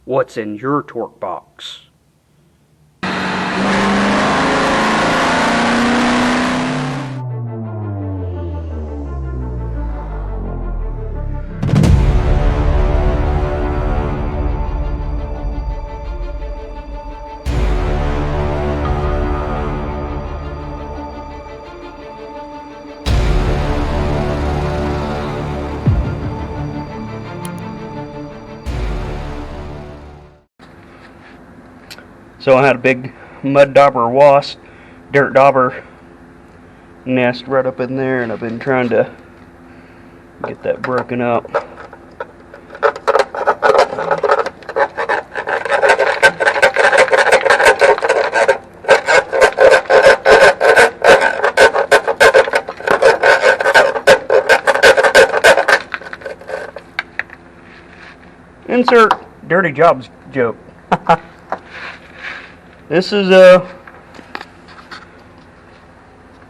what's in your torque box. So I had a big mud dauber wasp, dirt dauber nest right up in there, and I've been trying to get that broken up. Insert dirty jobs joke. This is well,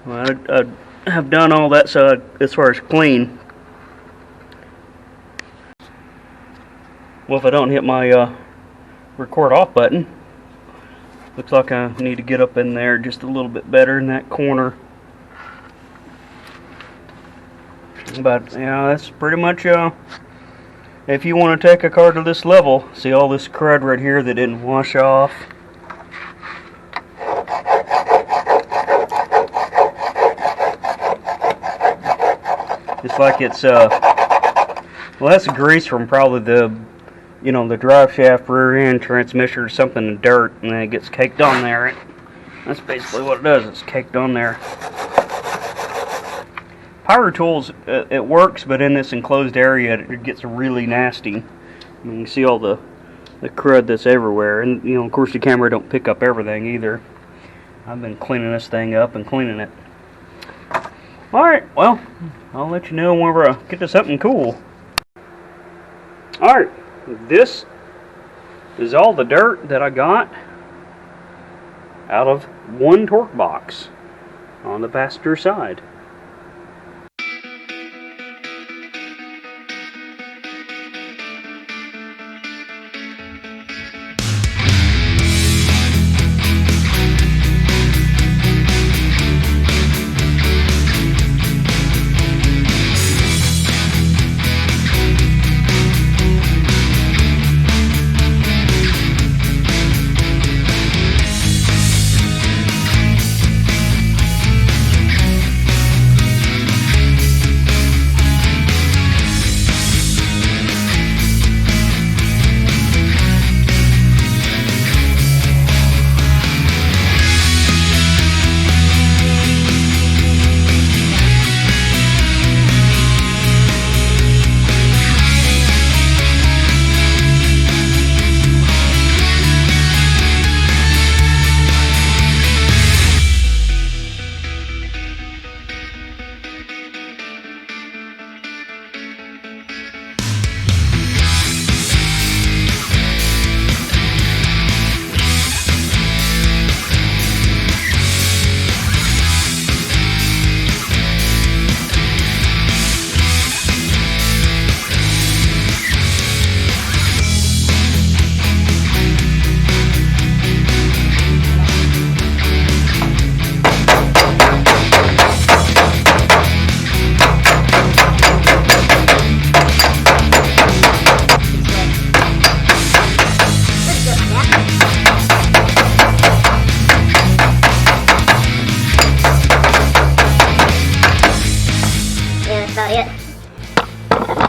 I have done all that, so as far as clean. Well, if I don't hit my record off button, looks like I need to get up in there just a little bit better in that corner. But yeah, that's pretty much if you want to take a car to this level, see all this crud right here that didn't wash off. It's like it's well, that's grease from probably the, you know, the drive shaft, rear end, transmission, or something in dirt, and then it gets caked on there. That's basically what it does. It's caked on there. Power tools, it works, but in this enclosed area, it gets really nasty. I mean, you see all the crud that's everywhere, and you know, of course, the camera don't pick up everything either. I've been cleaning this thing up and cleaning it. Alright, well, I'll let you know whenever I get to something cool. Alright, this is all the dirt that I got out of one torque box on the passenger side.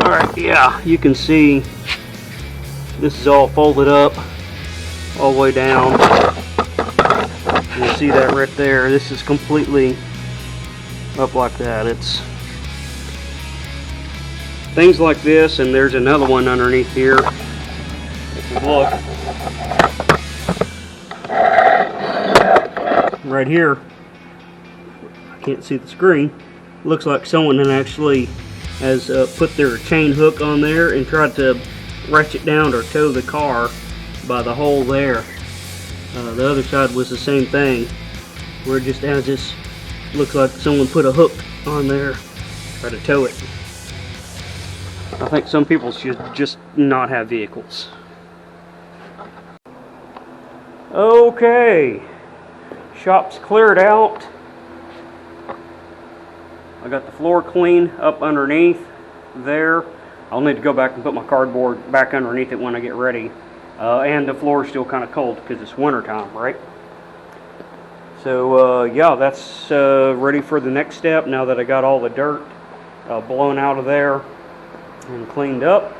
Alright, yeah, you can see this is all folded up all the way down. You see that right there. This is completely up like that. It's things like this, and there's another one underneath here. If you look right here, I can't see the screen. Looks like someone had actually has put their chain hook on there and tried to ratchet down or tow the car by the hole there. The other side was the same thing, where it just has this, looks like someone put a hook on there, try to tow it. I think some people should just not have vehicles. Okay, shop's cleared out. I got the floor clean up underneath there. I'll need to go back and put my cardboard back underneath it when I get ready. And the floor is still kind of cold because it's winter time, right? So yeah, that's ready for the next step now that I got all the dirt blown out of there and cleaned up.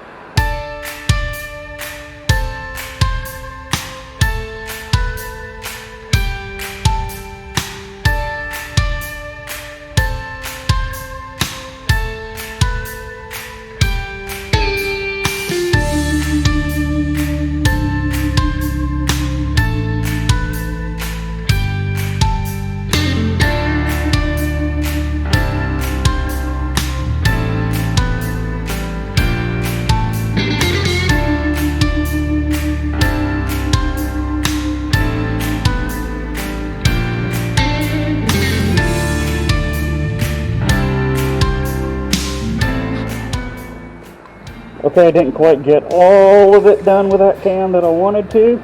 Okay, I didn't quite get all of it done with that can that I wanted to,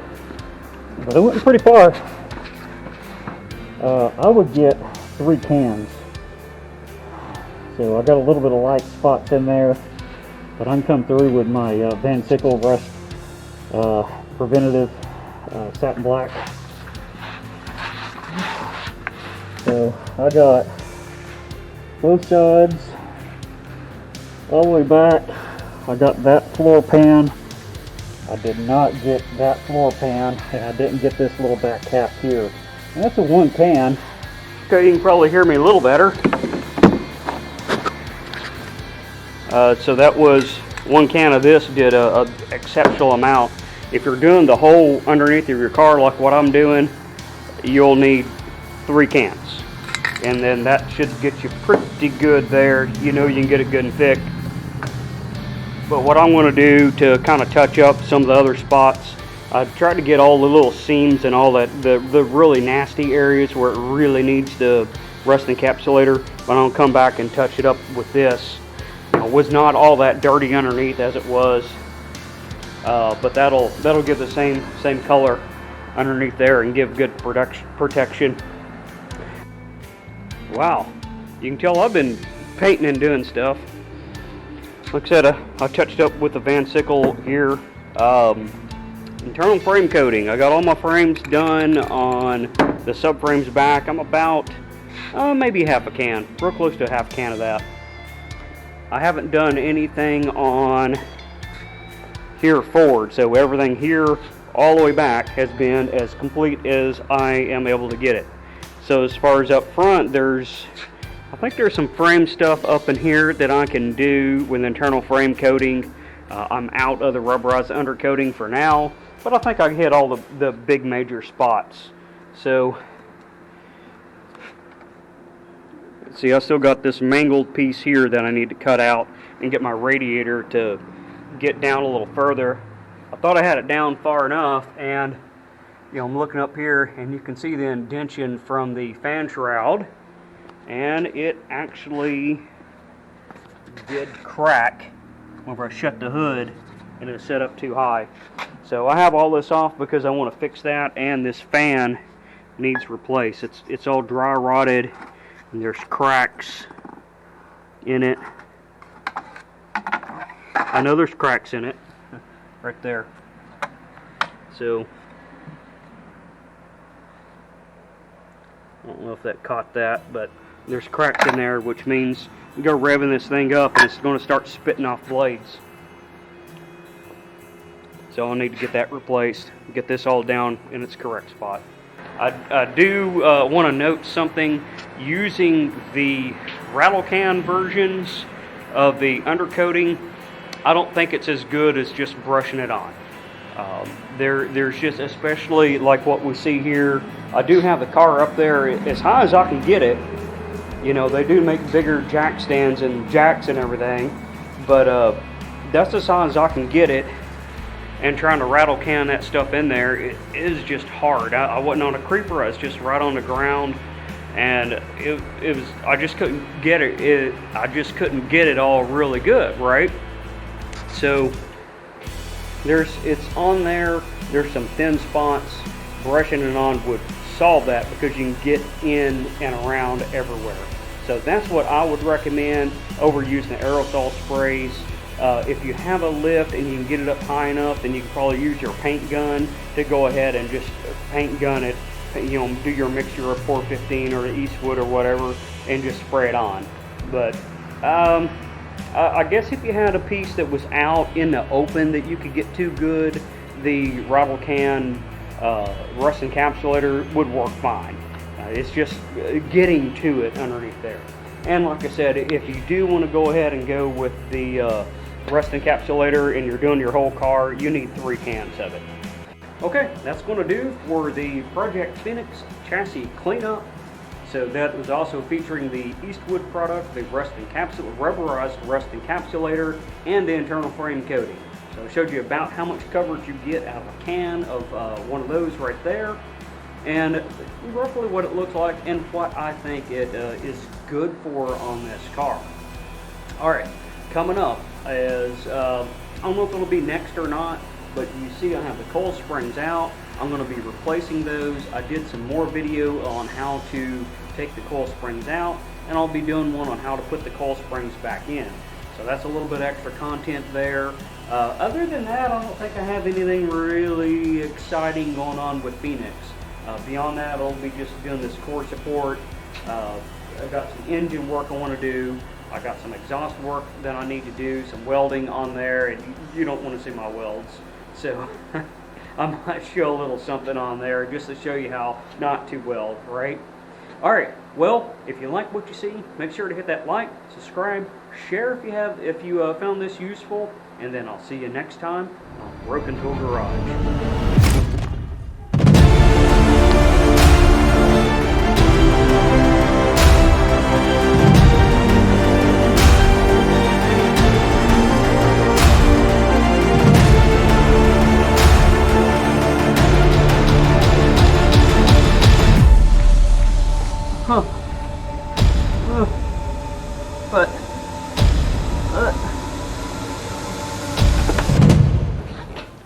but I went pretty far. I would get 3 cans. So I got a little bit of light spots in there, but I can come through with my Van Sickle Rust Preventative Satin Black. So I got both sides all the way back. I got that floor pan. I did not get that floor pan, and I didn't get this little back cap here. And that's a 1 can. Okay, you can probably hear me a little better. So that was 1 can of this, did a exceptional amount. If you're doing the whole underneath of your car like what I'm doing, you'll need 3 cans. And then that should get you pretty good there. You know you can get it good and thick. But what I'm going to do to kind of touch up some of the other spots, I tried to get all the little seams and all that, the really nasty areas where it really needs the rust encapsulator. But I'm going to come back and touch it up with this. It was not all that dirty underneath as it was, but that'll give the same color underneath there and give good protection. Wow, you can tell I've been painting and doing stuff. Like I said, I touched up with the Van Sickle here. Internal frame coating. I got all my frames done on the subframes back. I'm about maybe half a can, real close to a half can of that. I haven't done anything on here forward, so everything here all the way back has been as complete as I am able to get it. So as far as up front, I think there's some frame stuff up in here that I can do with internal frame coating. I'm out of the rubberized undercoating for now, but I think I can hit all the big major spots. So, see, I still got this mangled piece here that I need to cut out and get my radiator to get down a little further. I thought I had it down far enough, and you know, I'm looking up here and you can see the indentation from the fan shroud. And it actually did crack whenever I shut the hood and it was set up too high. So I have all this off because I want to fix that, and this fan needs replaced. It's all dry rotted and there's cracks in it. I know there's cracks in it right there. So I don't know if that caught that, but there's cracks in there, which means you go revving this thing up and it's going to start spitting off blades. So I'll need to get that replaced, get this all down in its correct spot. I do want to note something. Using the rattle can versions of the undercoating, I don't think it's as good as just brushing it on. There's just, especially like what we see here, I do have the car up there as high as I can get it. You know, they do make bigger jack stands and jacks and everything, but that's as high as I can get it. And trying to rattle can that stuff in there, it is just hard. I wasn't on a creeper, I was just right on the ground, and it was, I just couldn't get it. I just couldn't get it all really good, right? So it's on there. There's some thin spots, brushing it on would solve that, because you can get in and around everywhere. So that's what I would recommend over using the aerosol sprays. If you have a lift and you can get it up high enough, then you can probably use your paint gun to go ahead and just paint gun it, you know, do your mixture of 415 or Eastwood or whatever and just spray it on. But I guess if you had a piece that was out in the open that you could get to good, the rattle can rust encapsulator would work fine. It's just getting to it underneath there. And like I said, if you do want to go ahead and go with the rust encapsulator and you're doing your whole car, you need 3 cans of it. Okay, that's going to do for the Project Phoenix chassis cleanup. So that was also featuring the Eastwood product, the rubberized rust encapsulator, and the internal frame coating. So I showed you about how much coverage you get out of a can of one of those right there, and roughly what it looks like and what I think it is good for on this car. Alright, coming up is, I don't know if it'll be next or not, but you see I have the coil springs out. I'm going to be replacing those. I did some more video on how to take the coil springs out, and I'll be doing one on how to put the coil springs back in. So that's a little bit extra content there. Other than that, I don't think I have anything really exciting going on with Phoenix. Beyond that, I'll be just doing this core support. I've got some engine work I want to do. I got some exhaust work that I need to do, some welding on there, and you don't want to see my welds. So I might show a little something on there just to show you how not to weld, right? Alright, well, if you like what you see, make sure to hit that like, subscribe, share if you found this useful, and then I'll see you next time on Broken Tool Garage.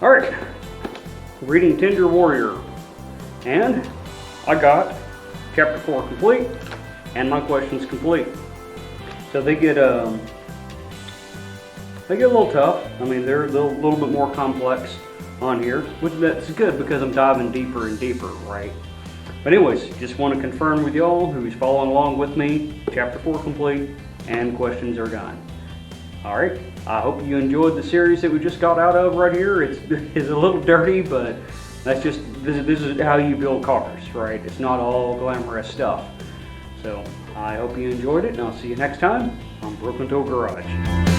Alright, reading Tender Warrior, and I got chapter 4 complete and my questions complete. So they get a little tough. I mean, they're a little bit more complex on here, which that's good because I'm diving deeper and deeper, right? But anyways, just want to confirm with y'all who's following along with me, chapter 4 complete and questions are done. Alright, I hope you enjoyed the series that we just got out of right here. It's a little dirty, but that's just, this is how you build cars, right? It's not all glamorous stuff. So, I hope you enjoyed it, and I'll see you next time on Broken Tool Garage.